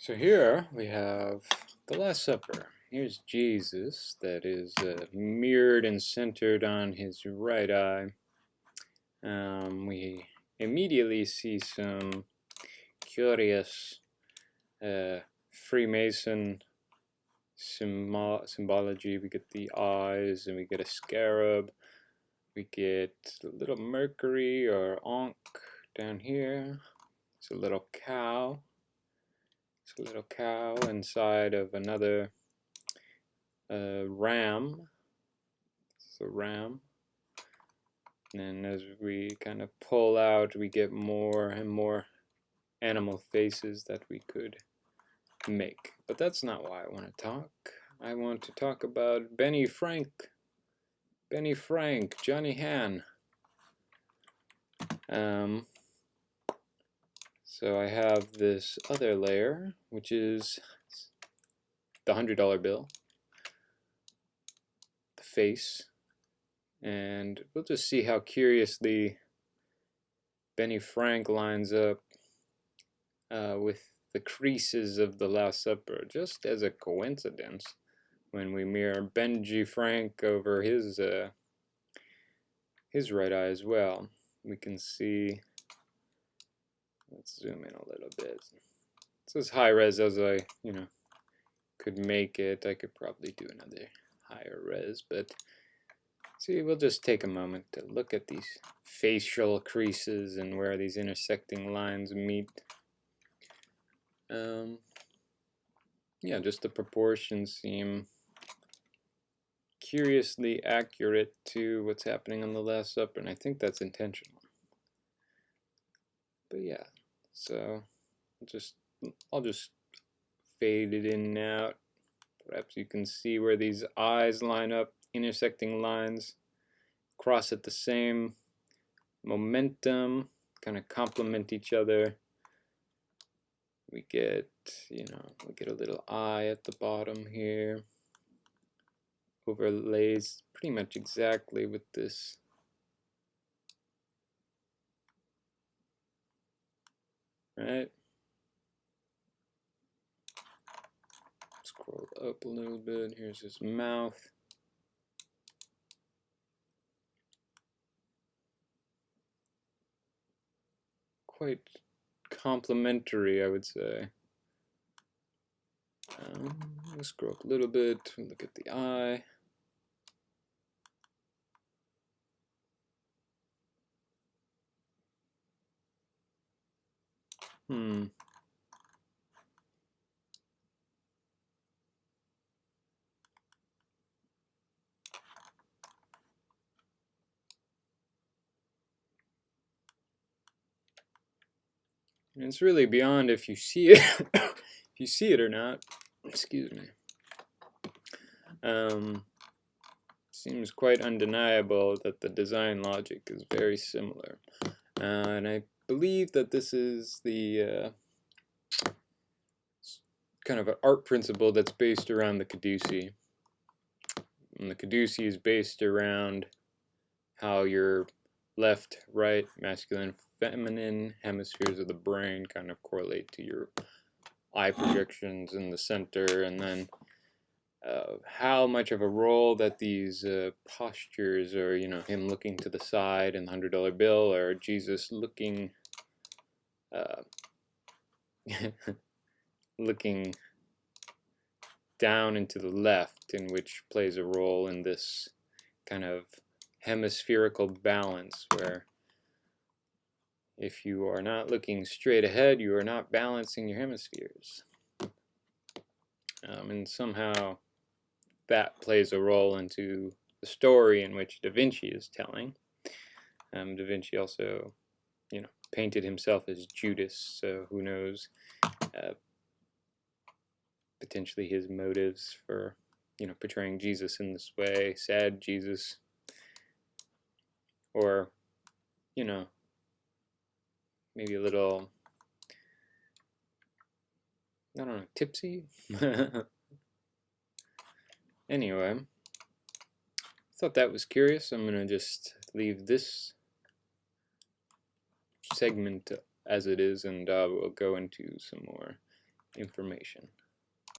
So here we have the Last Supper. Here's Jesus that is mirrored and centered on his right eye. We immediately see some curious Freemason symbology. We get the eyes, and we get a scarab. We get a little Mercury or Ankh down here. It's a little cow. It's a little cow inside of another ram. It's a ram. And as we kind of pull out, we get more and more animal faces that we could make. But that's not why I want to talk. I want to talk about Benny Frank. Benny Frank, Johnny Han. So I have this other layer, which is the $100 bill, the face, and we'll just see how curiously Benny Frank lines up with the creases of the Last Supper, just as a coincidence. When we mirror Benji Frank over his right eye as well, we can see. Let's zoom in a little bit. It's as high res as I, could make it. I could probably do another higher res, but see, we'll just take a moment to look at these facial creases and where these intersecting lines meet. Yeah, just the proportions seem curiously accurate to what's happening on the Last Supper, and I think that's intentional. But yeah, so I'll just fade it in and out. Perhaps you can see where these eyes line up, intersecting lines cross at the same momentum, kind of complement each other. We get, we get a little eye at the bottom here. Overlays pretty much exactly with this. Right? Scroll up a little bit. Here's his mouth. Quite complementary, I would say. Let's scroll up a little bit. Look at the eye. And it's really beyond if you see it, if you see it or not. Excuse me. Seems quite undeniable that the design logic is very similar, and I believe that this is the kind of an art principle that's based around the caduceus. And the caduceus is based around how your left, right, masculine, feminine hemispheres of the brain kind of correlate to your eye projections in the center, and then how much of a role that these postures, or him looking to the side and the $100 bill, or Jesus looking looking down into the left, in which plays a role in this kind of hemispherical balance, where if you are not looking straight ahead, you are not balancing your hemispheres. And somehow that plays a role into the story in which Da Vinci is telling. Da Vinci also, painted himself as Judas, so who knows, potentially his motives for, portraying Jesus in this way, sad Jesus, or, maybe a little, I don't know, tipsy? Anyway, I thought that was curious. I'm going to just leave this segment as it is, and we'll go into some more information.